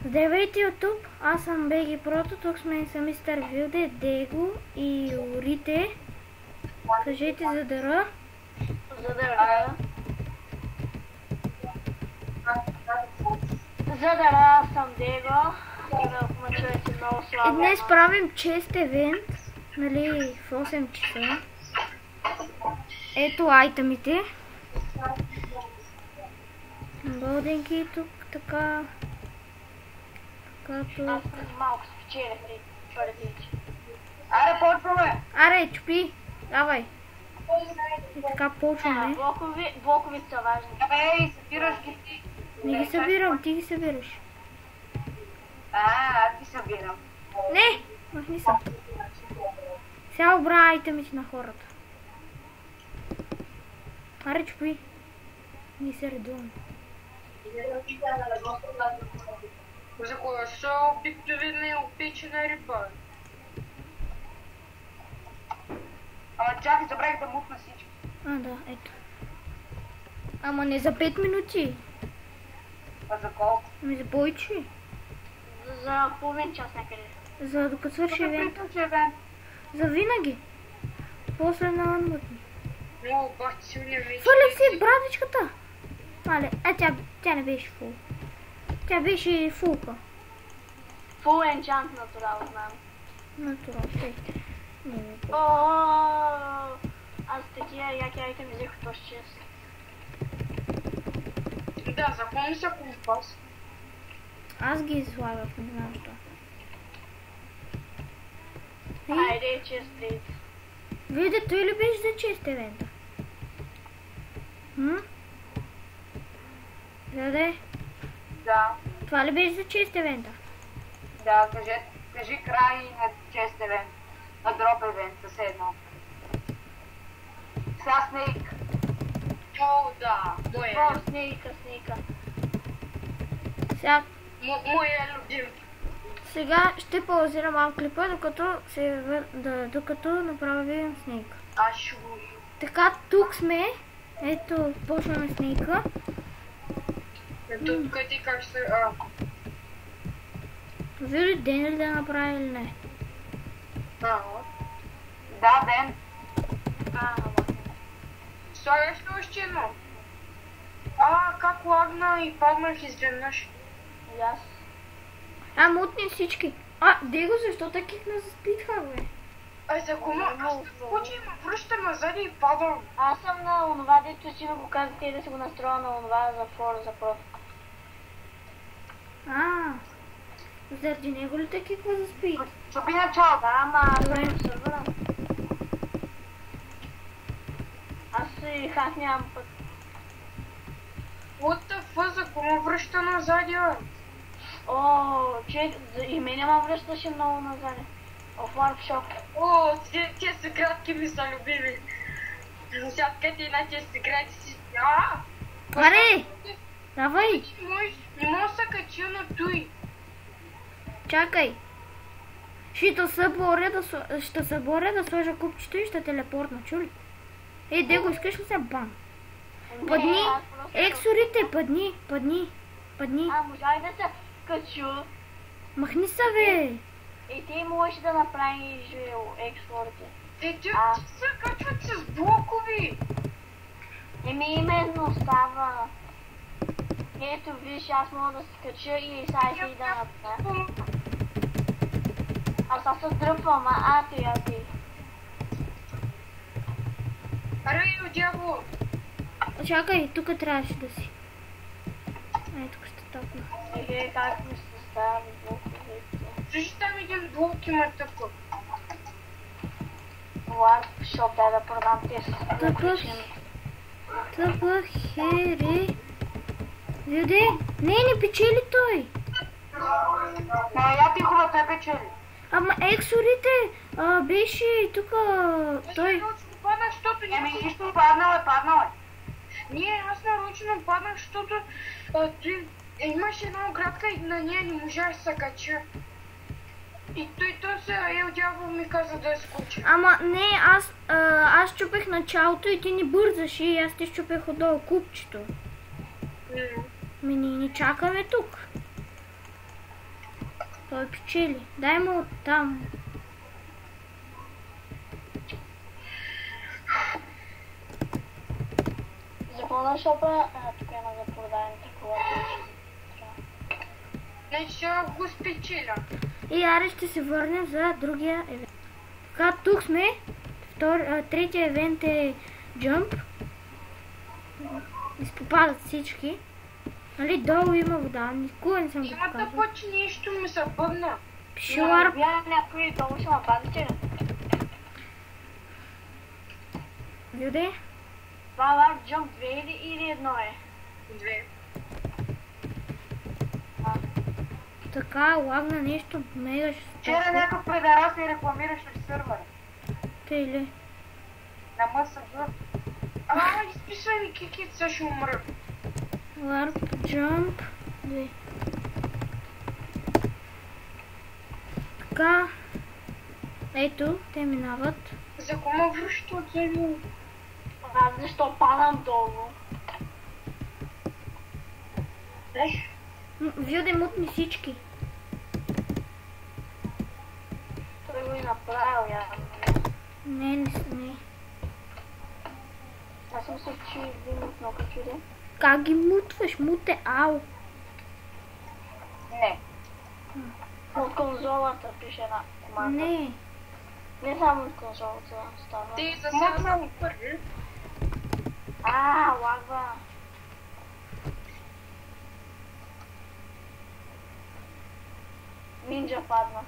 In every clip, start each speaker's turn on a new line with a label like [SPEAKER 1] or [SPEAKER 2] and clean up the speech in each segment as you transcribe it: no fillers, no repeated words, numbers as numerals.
[SPEAKER 1] Здравейте YouTube, аз съм Беги Прото, тук с мен са мистер Вилде, Дего и Орите. Кажете за дъра.
[SPEAKER 2] За дъра. За дъра съм Дего. И ме чуете много слабо.
[SPEAKER 1] И днес правим чест евент, нали, в 8 часа. Ето айтемите. Бълденки тук, така.
[SPEAKER 2] Аз малко спечелях твърдичи.
[SPEAKER 3] Аре, почваме!
[SPEAKER 1] Аре, чупи! Давай! И така почваме.
[SPEAKER 2] Блокови са важни.
[SPEAKER 3] Ей, събираш ги ти.
[SPEAKER 1] Не ги събирам, ти ги събираш.
[SPEAKER 3] Аз ги събирам.
[SPEAKER 1] Не! Махни се. Сега обра айтемите на хората. Аре, чупи! Ние се редуваме.
[SPEAKER 3] За кога са обикновена и опечена риба? Ама чакай, забравих да мутна всички.
[SPEAKER 1] Да, ето. Ама не за 5 минути.
[SPEAKER 3] А за колко?
[SPEAKER 1] Ами за повече.
[SPEAKER 2] За половин час някъде.
[SPEAKER 1] За докато свърши евент.
[SPEAKER 3] Приключи евент.
[SPEAKER 1] За винаги. После на анмътни.
[SPEAKER 3] Много бахти силния меч.
[SPEAKER 1] Фърли си братичката. Мале, тя не беше фул. Тя беше фулка.
[SPEAKER 2] Фул енчант натурал знам.
[SPEAKER 1] Натурал, тъй.
[SPEAKER 2] Аз такива яки айтеми взех от този чест.
[SPEAKER 3] Да, запомни се компас.
[SPEAKER 1] Аз ги излагах, не знам що.
[SPEAKER 2] Айде, чест дейт.
[SPEAKER 1] Виде, той ли беше за чест евента? Заде?
[SPEAKER 3] Да.
[SPEAKER 1] Това ли беше за чест евента?
[SPEAKER 3] Да, кажи край на чест евент. На дроп евент, със едно. Сега Снейк. О, да.
[SPEAKER 2] Снейка.
[SPEAKER 1] Сега...
[SPEAKER 3] Моя любим.
[SPEAKER 1] Сега ще паузирам малко клипа, докато направим Снейка.
[SPEAKER 3] Аз ще го...
[SPEAKER 1] Така, тук сме. Ето, почваме Снейка.
[SPEAKER 3] Ето, къде как се...
[SPEAKER 1] Вили ден ли да направи или не?
[SPEAKER 3] Да, ден. Слагаш ли още едно? Как лагна и паднах изведнъж.
[SPEAKER 2] Аз.
[SPEAKER 1] Мутни всички. Дего, защо те кикна за спитха, бе?
[SPEAKER 3] За кома, аз се случи и ме връща назад и падам.
[SPEAKER 2] Аз съм на онова, дето си ме го казате да си го настроя на онова за флора за проф.
[SPEAKER 1] Заради него ли те киква за спит?
[SPEAKER 3] Чупи начало.
[SPEAKER 2] Да, ама
[SPEAKER 1] Добре.
[SPEAKER 2] аз се върна. Аз си хак нямам път.
[SPEAKER 3] What the fuck, за кома връща назад, бе?
[SPEAKER 2] И мене ме връщаше много назад. В варпшоп.
[SPEAKER 3] Тия секретки ми са любими. Сега къде една тия секрети си...
[SPEAKER 1] Аре! Давай!
[SPEAKER 3] Не мога да се кача на той.
[SPEAKER 1] Чакай! Ще се боря да сложа купчето и ще телепортна, чули? Ей, Дего, искаш ли се бам? Падни! Ексорите, падни!
[SPEAKER 2] Можах да се качу.
[SPEAKER 1] Махни се, бе!
[SPEAKER 2] И ти можеш да направиш ексорите.
[SPEAKER 3] Ти се качват с блокови.
[SPEAKER 2] Именно става. Ето виж, аз мога да се кача и сега и да направя. Аз се дръпвам, ти.
[SPEAKER 3] Аре, дявол.
[SPEAKER 1] Чакай, тук трябваше да си. Тук ще топна.
[SPEAKER 2] Как ми се става блоковете?
[SPEAKER 3] Виж там един блок има такъв.
[SPEAKER 2] Варпшоп, да продам тези.
[SPEAKER 1] Хери. Виде? Не печели той.
[SPEAKER 3] Я тихо, те печели.
[SPEAKER 1] Ама ексорите беше тук той.
[SPEAKER 3] Паднах, защото нищо паднал е. Аз нарочно паднах, защото имаше една оградка и на нея не можах да се кача. И той се дявол ми каза да я скоча.
[SPEAKER 1] Ама не, аз чупех началото и ти не бързаш и аз ти щупех отдолу купчето. Ние не чакаме тук. Той печели. Дай му там.
[SPEAKER 2] За какво шопа? Тук има за продаване такова.
[SPEAKER 3] Значи ще го спечеля.
[SPEAKER 1] И аре ще се върнем за другия евент. Така, тук сме. Третия евент е Jump. Изпопадат всички. Нали, долу има вода. Никога не съм го
[SPEAKER 3] Имата
[SPEAKER 1] показал.
[SPEAKER 3] път нещо ми се бъбна.
[SPEAKER 1] Пише Warp.
[SPEAKER 2] Вие някой долу ще нападете ли?
[SPEAKER 1] Виде?
[SPEAKER 2] Това Warp Jump 2 или едно е?
[SPEAKER 3] 2.
[SPEAKER 1] Така, лагна нещо мега
[SPEAKER 3] Вчера
[SPEAKER 1] жестоко.
[SPEAKER 3] някакъв предарас и рекламираше сървъра.
[SPEAKER 1] Те ли?
[SPEAKER 3] На МСГ. Изписвай ми кикит, сега ще умра.
[SPEAKER 1] Warp Jump 2. Така. Ето, те минават.
[SPEAKER 3] За кома връща от земя.
[SPEAKER 2] Аз защо падам долу?
[SPEAKER 1] Вилде мутни всички.
[SPEAKER 2] Той го и направил явно.
[SPEAKER 1] Не.
[SPEAKER 2] Аз съм се че вимут много чуде.
[SPEAKER 1] Как ги мутваш? Муте, ау.
[SPEAKER 3] Не.
[SPEAKER 2] От конзолата пише една команда.
[SPEAKER 1] Не.
[SPEAKER 2] Не само от конзолата става.
[SPEAKER 3] Ти за сега ми първи.
[SPEAKER 2] Лагва. Нинджа падна.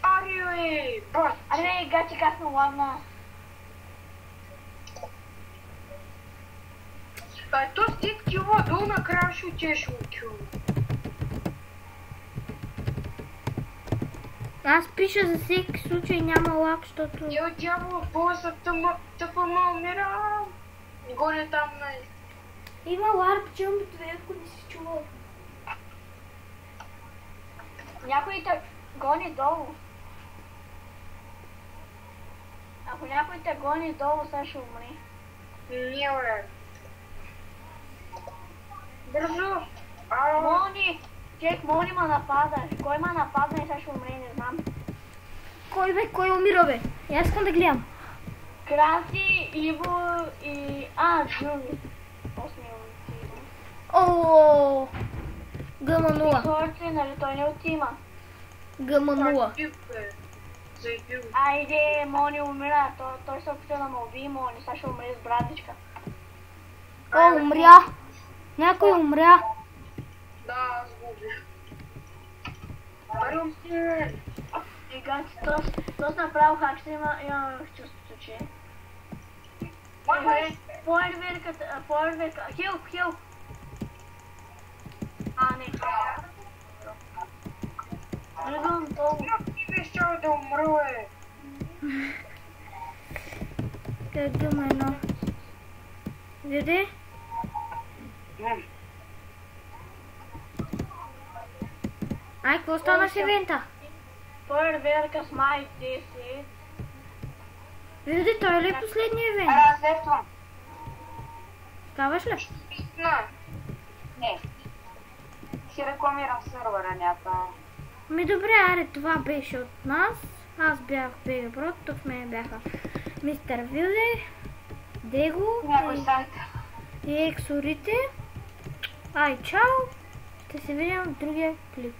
[SPEAKER 3] Аре, бат.
[SPEAKER 2] Аре, гачи как ме лагна.
[SPEAKER 3] То с тих кила долу накрая ще отидеш от кила.
[SPEAKER 1] Аз пиша за всеки случай няма лак, защото...
[SPEAKER 3] Я дявол, боса тъпа ма умирам. Горе там на...
[SPEAKER 1] Има Warp Jump 2, ако не си чувал.
[SPEAKER 2] Някой те гони долу. Ако някой те гони долу, сега ще умри.
[SPEAKER 3] Не, бе. Бързо.
[SPEAKER 2] Мони! Чек, Мони ма нападаш. Кой ма нападна и сега ще умре, не знам.
[SPEAKER 1] Кой бе? Кой умира бе? И аз искам да гледам.
[SPEAKER 2] Краси, Иво и... Джули. Осми улти.
[SPEAKER 1] О, ГМ0.
[SPEAKER 2] Хорци, нали той не отима.
[SPEAKER 1] ГМ0.
[SPEAKER 3] Заебил.
[SPEAKER 2] Айде, Мони умира. Той се опита да ме уби, Мони. Сега ще умре с братичка.
[SPEAKER 1] О, умря. Някой умря.
[SPEAKER 3] Да, аз го убих. Парим се.
[SPEAKER 2] Гиганти, то направо хак ще има чувството, че... Фойерверка, хил! Не. Идвам долу.
[SPEAKER 3] Ти бе щял да умра, бе.
[SPEAKER 1] Как ГМ1. Види? Ай, какво стана с евента?
[SPEAKER 2] Фойерверка с май 10.
[SPEAKER 1] Види, той ли е последния евент?
[SPEAKER 3] Аз лефтвам.
[SPEAKER 1] Ставаш ли?
[SPEAKER 3] Не. Си рекламирам сървъра някакъв.
[SPEAKER 1] Добре, аре, това беше от нас. Аз бях Бегаброд, тук с мен бяха Мистер Вилде, Дего и Ексорите. Ай, чао! Ще се видим в другия клип.